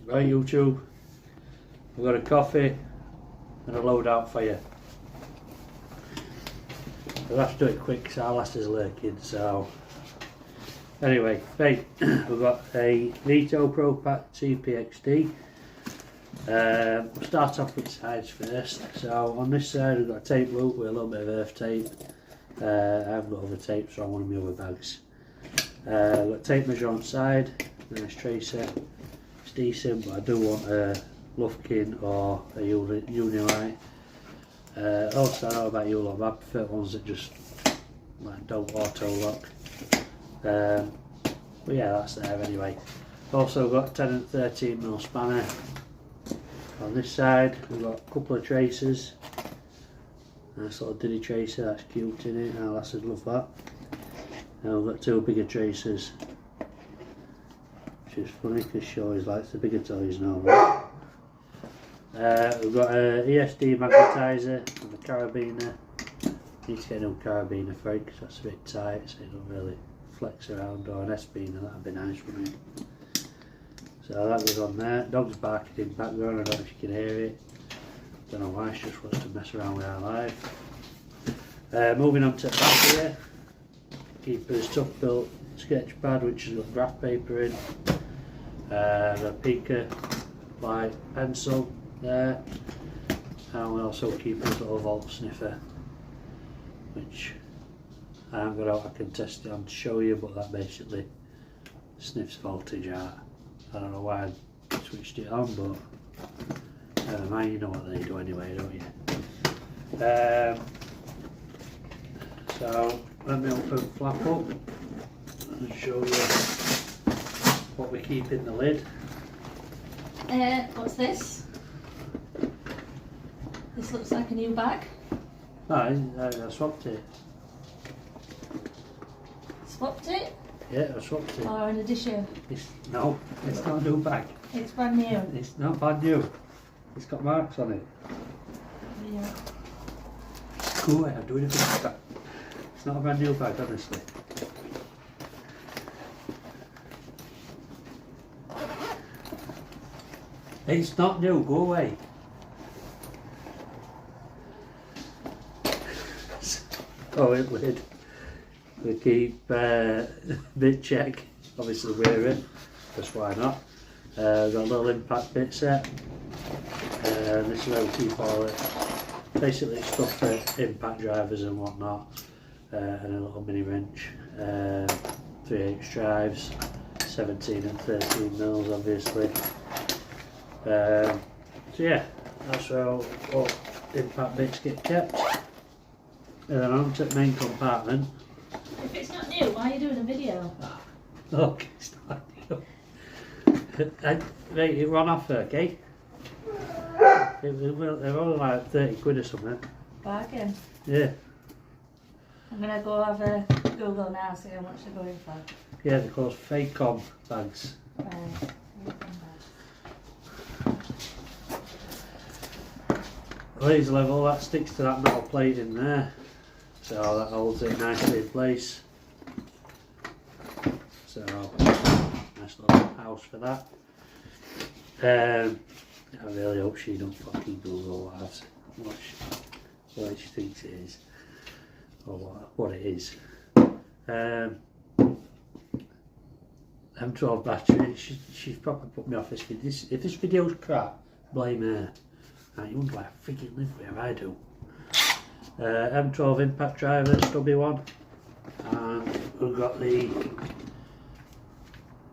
Right, YouTube, I've got a coffee and a loadout for you. I'll have to do it quick because our last is lurking, so anyway, right, we've got a Vito Pro Pack CPXD. We'll start off with sides first. So on this side we've got a tape loop with a little bit of earth tape. I haven't got other tape, so I want them in my other bags. I've got tape measure on side, nice tracer. It's decent, but I do want a Lufkin or a Unilight. Also, I don't know about you lot, but I prefer ones that just like don't auto lock. But yeah, that's there anyway. Also got a 10 and 13mm spanner. On this side we've got a couple of tracers. Nice little diddy tracer, that's cute in it, our lasses love that. And we've got two bigger tracers, which is funny because she always likes the bigger toys normally. We've got an ESD magnetizer and a carabiner. Need to get a new carabiner for it because that's a bit tight, so it doesn't really flex around, or an S-biner, that'd be nice, wouldn't it? So that goes on there. Dog's barking in the background, I don't know if you can hear it. Don't know why, she just wants to mess around with our life. Moving on to the back here. Keeper's Tough Built sketch pad, which has got graph paper in. A Pika white pencil there. And we also keep this little volt sniffer, which I haven't got out, I can test it on to show you, but that basically sniffs voltage out. I don't know why I switched it on, but never mind, you know what they do anyway, don't you? So let me open the flap up and show you what we keep in the lid. What's this? This looks like a new bag. Oh, I swapped it. Swapped it? Yeah, I swapped it. Or an addition? No, it's not a new bag. It's brand new. It's not brand new. It's got marks on it. Yeah. Go away, I'm doing a big bag. It's not a brand new bag, honestly. It's not new, go away. Oh, it lid. We keep bit check, obviously wear it, just why not. We've got a little impact bit set. This is where we keep all it. Basically stuff for impact drivers and whatnot. And a little mini wrench. 3/8 drives, 17 and 13 mils obviously. So yeah, that's where all impact bits get kept. And then on to the main compartment. If it's not new, why are you doing a video? Look, it's not new. Right, it run off, okay? They're only like 30 quid or something. Bargain. Yeah. I'm gonna go have a Google now, see how much they're going for. Yeah, they're called Facom bags. Laser level, that sticks to that metal plate in there. So that holds it nicely in place. So, nice little house for that. I really hope she don't fucking Google what she thinks it is, or what it is. M12 battery, she's probably put me off this video. If this video's crap, blame her. Right, you wouldn't like freaking live where I do. M12 impact driver, stubby one. And we've got the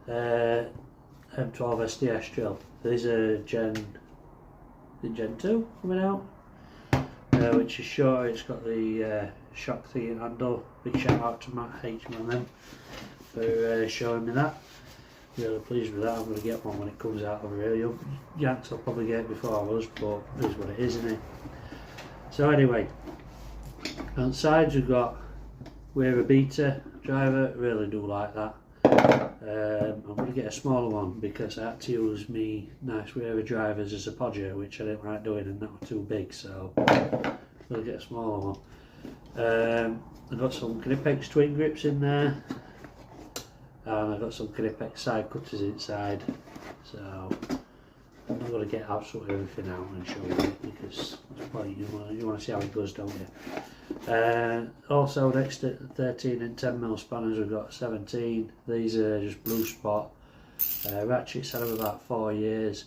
M12 SDS drill. There's a Gen 2 coming out, which is short. It's got the shock thing handle. Big shout out to Matt H&M for showing me that. Really pleased with that. I'm going to get one when it comes out over here. Yanks will probably get it before us, but it is what it is, isn't it? So anyway, on the sides we've got we're a beta driver. Really do like that. I'm going to get a smaller one because I had to use me nice Weaver drivers as a podger, which I didn't like doing, and that was too big, so I'm going to get a smaller one. I've got some Knipex twin grips in there, and I've got some Knipex side cutters inside, so I'm not going to get absolutely everything out and show you it, because that's point, you want to see how it goes, don't you? Also next to 13 and 10mm spanners we've got 17. These are just blue spot ratchets. Had them about 4 years.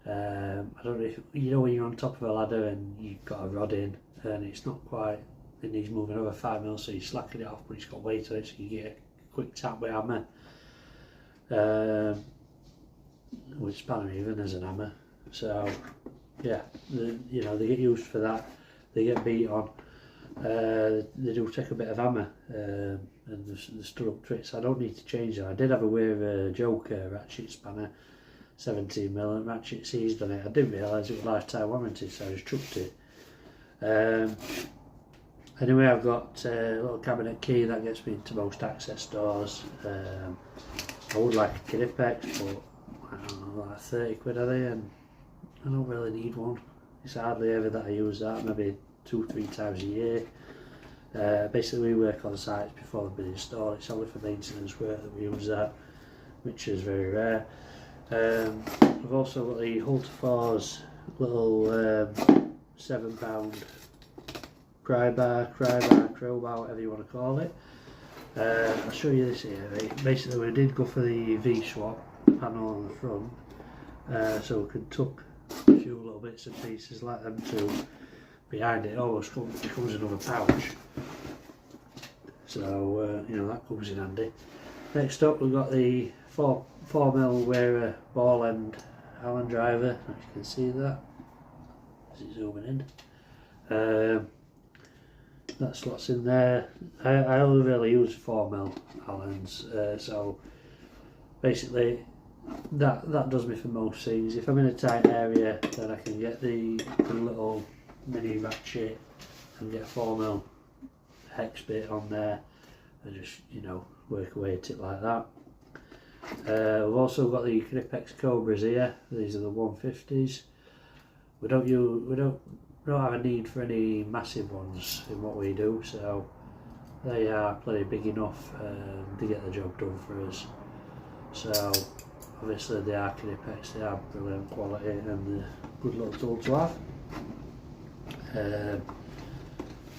I don't know if you know when you're on top of a ladder and you've got a rod in and it's not quite, it needs moving over 5mm, so you slacken it off, but it's got weight on it, so you get a quick tap with a hammer. With spanner even as an hammer. So yeah, you know, they get used for that. They get beat on. They do take a bit of hammer, and they're stood up to it, so I don't need to change that. I did have a Weaver Joker ratchet spanner, 17mm, and ratchet seized on it. I didn't realise it was lifetime warranty, so I just chucked it. Anyway, I've got a little cabinet key that gets me into most access doors. I would like a Kinipex, but I don't know, like 30 quid are they, and I don't really need one. It's hardly ever that I use that, maybe 2-3 times a year. Basically we work on sites before they've been installed. It's only for maintenance work that we use that, which is very rare. I've also got the Hultafors little £7 crowbar, whatever you want to call it. I'll show you this here. Right? Basically we did go for the V-swap panel on the front, so we could tuck a few little bits and pieces like them too behind it. Always comes another pouch, so you know, that comes in handy. Next up we've got the 4mm Weaver ball end Allen driver. If you can see that as it's zooming in. That slots in there. I only really use 4mm Allens, so basically that does me for most things. If I'm in a tight area, then I can get the little mini ratchet and get a 4mm hex bit on there and just, you know, work away at it like that. We've also got the Knipex Cobras here. These are the 150s. We don't have a need for any massive ones in what we do, so they are plenty big enough to get the job done for us. So obviously they are Knipex, they are brilliant quality and a good little tool to have.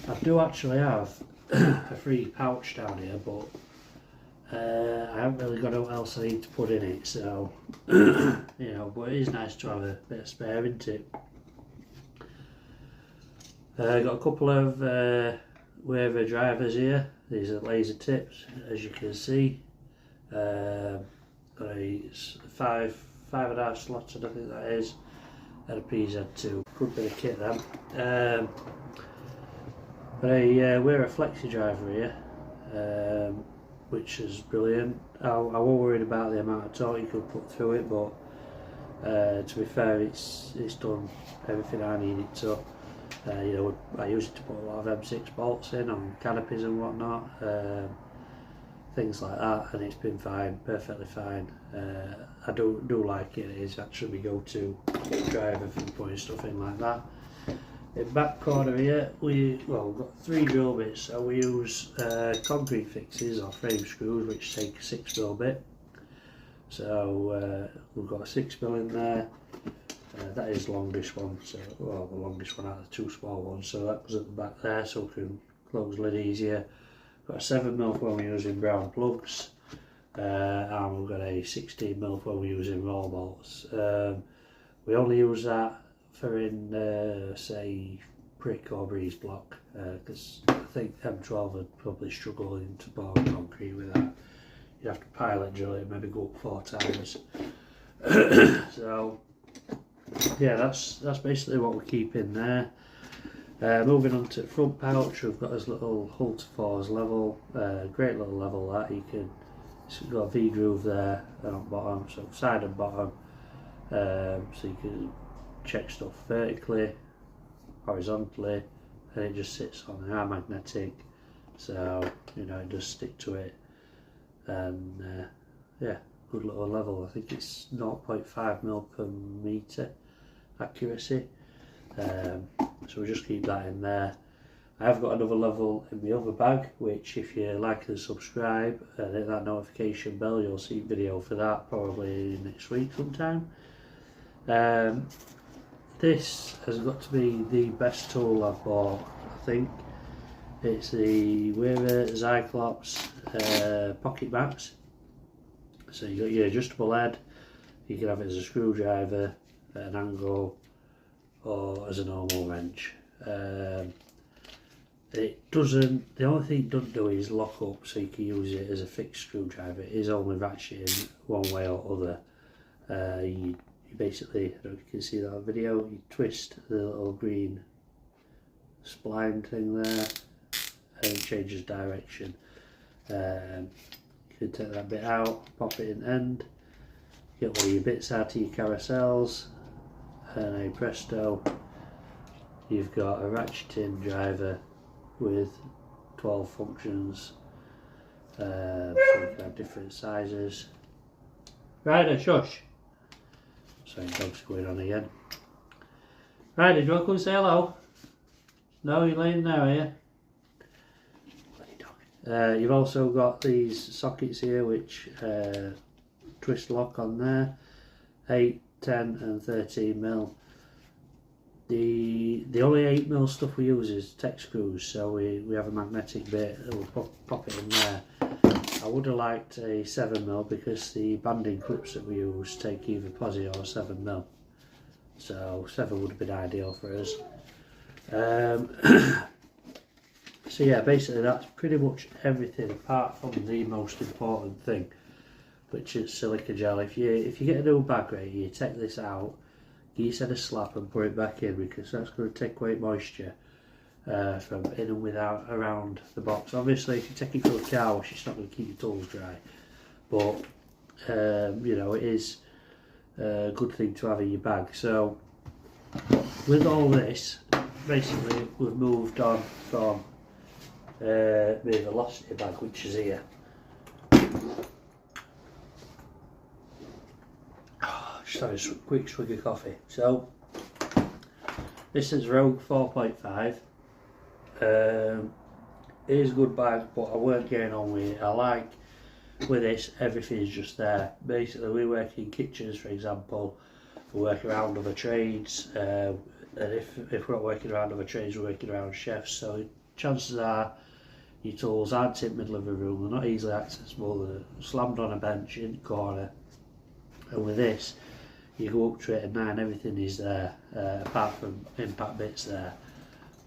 I do actually have a free pouch down here, but I haven't really got what else I need to put in it, so you know, but it is nice to have a bit of spare, isn't it? Got a couple of Weaver drivers here. These are laser tips, as you can see. Got a 5.5 slotted, I think that is, and a PZ2. Good bit of kit then. But a Weaver flexi driver here, which is brilliant. I was worried about the amount of torque you could put through it, but to be fair, it's done everything I need it to. You know, I use it to put a lot of M6 bolts in on canopies and whatnot, things like that, and it's been fine, perfectly fine. I do like it. It is actually my go-to driver for putting stuff in like that. In back corner here, we've got 3 drill bits, so we use concrete fixes or frame screws, which take a 6mm bit. So we've got a 6mm in there. That is the longest one, so well, the longest one out of the 2 small ones, so that goes at the back there, so we can close the lid easier. Got a 7mm when we're using brown plugs, and we've got a 16mm when we're using roll bolts. We only use that for in say brick or breeze block, because I think M12 would probably struggle into bore concrete with that. You'd have to pilot drill it, maybe go up 4 times. So yeah, that's basically what we keep in there. Moving on to the front pouch, we've got this little Hultafors level, great little level that it's got a V groove there and on bottom, so side and bottom, so you can check stuff vertically, horizontally, and it just sits on. They are magnetic, so you know, it does stick to it, and yeah, good little level. I think it's 0.5mm per metre accuracy, so we just keep that in there. I have got another level in the other bag, which if you like and subscribe and hit that notification bell, you'll see a video for that probably next week sometime. This has got to be the best tool I've bought, I think. It's the Weaver Cyclops pocket mats. So you got your adjustable head. You can have it as a screwdriver at an angle or as a normal wrench. It doesn't. The only thing it doesn't do is lock up, so you can use it as a fixed screwdriver. It is only ratcheting one way or other. You basically, I don't know if you can see that on video. You twist the little green spline thing there, and it changes direction. You can take that bit out, pop it in end, get one of your bits out of your carousels, and presto, you've got a ratcheting driver with 12 functions. So you can have different sizes. Ryder, shush! Sorry, dog's going on again. Ryder, do you want to come say hello? No, you're laying there, are you? You've also got these sockets here which twist lock on there, 8, 10 and 13 mil. The only 8 mil stuff we use is tech screws, so we have a magnetic bit that will pop it in there. I would have liked a 7 mil because the banding clips that we use take either posi or 7 mil, so 7 would have been ideal for us. So yeah, basically that's pretty much everything apart from the most important thing, which is silica gel. If you get a new bag right, you take this out, give yourself a slap and put it back in, because that's going to take away moisture from in and without around the box. Obviously if you take it to a car wash, it's not going to keep your tools dry, but you know, it is a good thing to have in your bag. So with all this, basically we've moved on from the velocity bag, which is here. Just have a quick swig of coffee. So this is Rogue 4.5. It is a good bag, but I weren't getting on with it. I like with this, everything's just there. Basically we work in kitchens, for example, we work around other trades, and if we're not working around other trades, we're working around chefs, so chances are your tools aren't in the middle of a room, they're not easily accessible, they're slammed on a bench in the corner. And with this, you go up to it and everything is there, apart from impact bits there.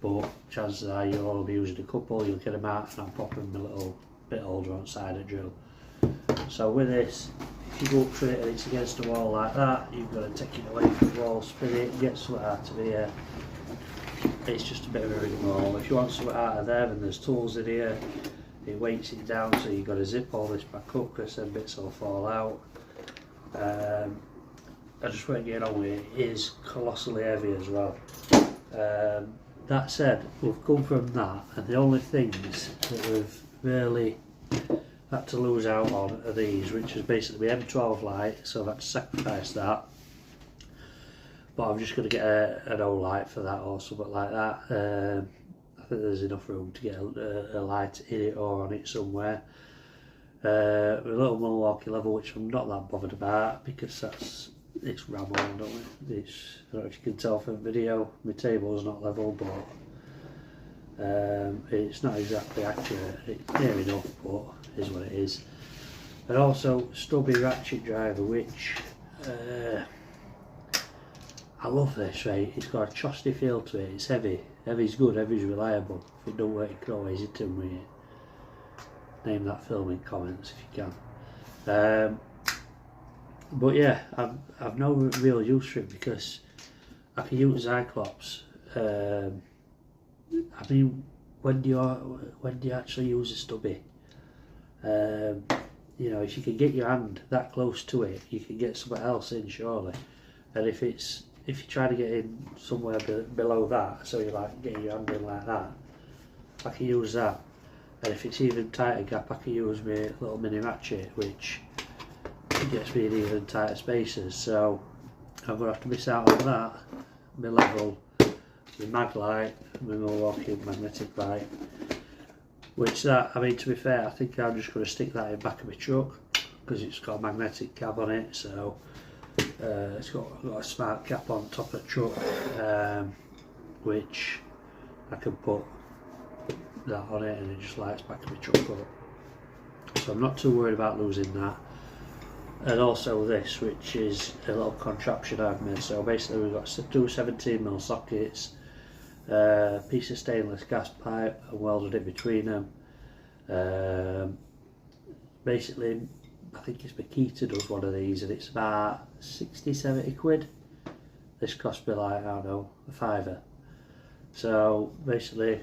But chances are you'll only be using a couple, you'll get them out and I'll pop them in a little bit holder on side of drill. So with this, if you go up to it and it's against the wall like that, you've got to take it away from the wall, spin it, get something out of here. It's just a bit of a rigmarole. If you want something out of there, then there's tools in here. It weights it down, so you've got to zip all this back up because then bits will fall out. I just won't get on with it. It is colossally heavy as well. That said, we've come from that, and the only things that we've really had to lose out on are these, which is basically the M12 light, so I've had to sacrifice that. But I'm just going to get an O light for that or something like that. I think there's enough room to get a light in it or on it somewhere. A little Milwaukee level, which I'm not that bothered about because it's ram on, don't it? I don't know if you can tell from the video, my table's not level, but it's not exactly accurate. It's near enough, but it is what it is. And also stubby ratchet driver, which I love this, right? It's got a chusty feel to it, it's heavy. Heavy's good, heavy's reliable. If it don't work, you can always hit him with it. Name that film in comments if you can. But yeah, I've no real use for it because I can use Cyclops. I mean, when do you actually use a stubby? You know, if you can get your hand that close to it, you can get something else in surely. And if you try to get in somewhere below that, so you like getting your hand in like that, I can use that. And if it's even tighter gap, I can use my little mini ratchet, which gets me in even tighter spaces. So I'm going to have to miss out on that, my level, my mag light, my Milwaukee magnetic light. Which that, I mean, to be fair, I think I'm just going to stick that in the back of my truck because it's got a magnetic cab on it. So It's got a smart cap on top of the truck, which I can put that on it and it just lights back my truck up. So I'm not too worried about losing that. And also this, which is a little contraption I've made. So basically we've got two 17mm sockets, a piece of stainless gas pipe and welded it between them. Basically I think it's Makita does one of these and it's about 60-70 quid. This cost me like, I don't know, a fiver. So basically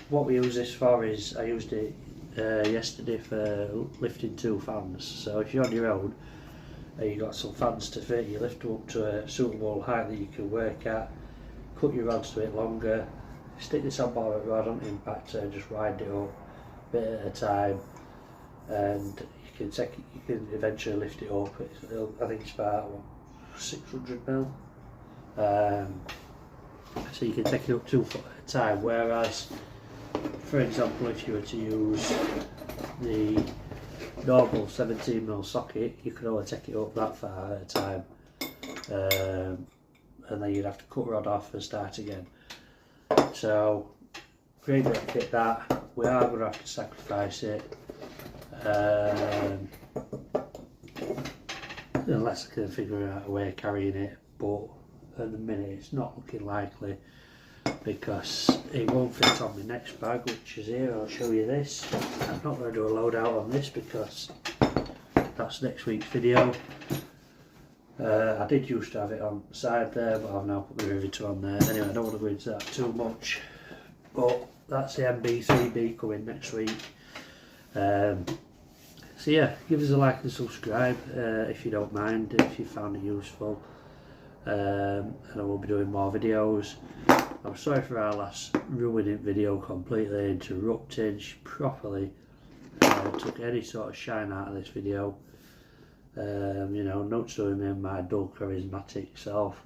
what we use this for is, I used it yesterday for lifting 2 fans. So if you're on your own and you've got some fans to fit, you lift them up to a suitable height that you can work at, cut your rods to it longer, stick this on board rod on the impactor and just wind it up a bit at a time, and you can eventually lift it up. I think it's about 600mm. So you can take it up 2 foot at a time, whereas for example if you were to use the normal 17mm socket, you could only take it up that far at a time, and then you'd have to cut rod off and start again. So great bit of kit that. We are going to have to sacrifice it, unless I can figure out a way of carrying it, but at the minute it's not looking likely because it won't fit on my next bag, which is here. I'll show you this. I'm not going to do a load out on this because that's next week's video. I did used to have it on the side there, but I've now put the riveter on there. Anyway, I don't want to go into that too much, but that's the MB3B coming next week. So yeah, give us a like and subscribe if you don't mind, if you found it useful, and I will be doing more videos. I'm sorry for our last ruining video, completely interrupting. She properly took any sort of shine out of this video. You know, not showing me my dull charismatic self.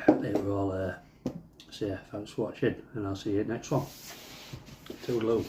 They were all so yeah, thanks for watching and I'll see you next one. Toodaloo.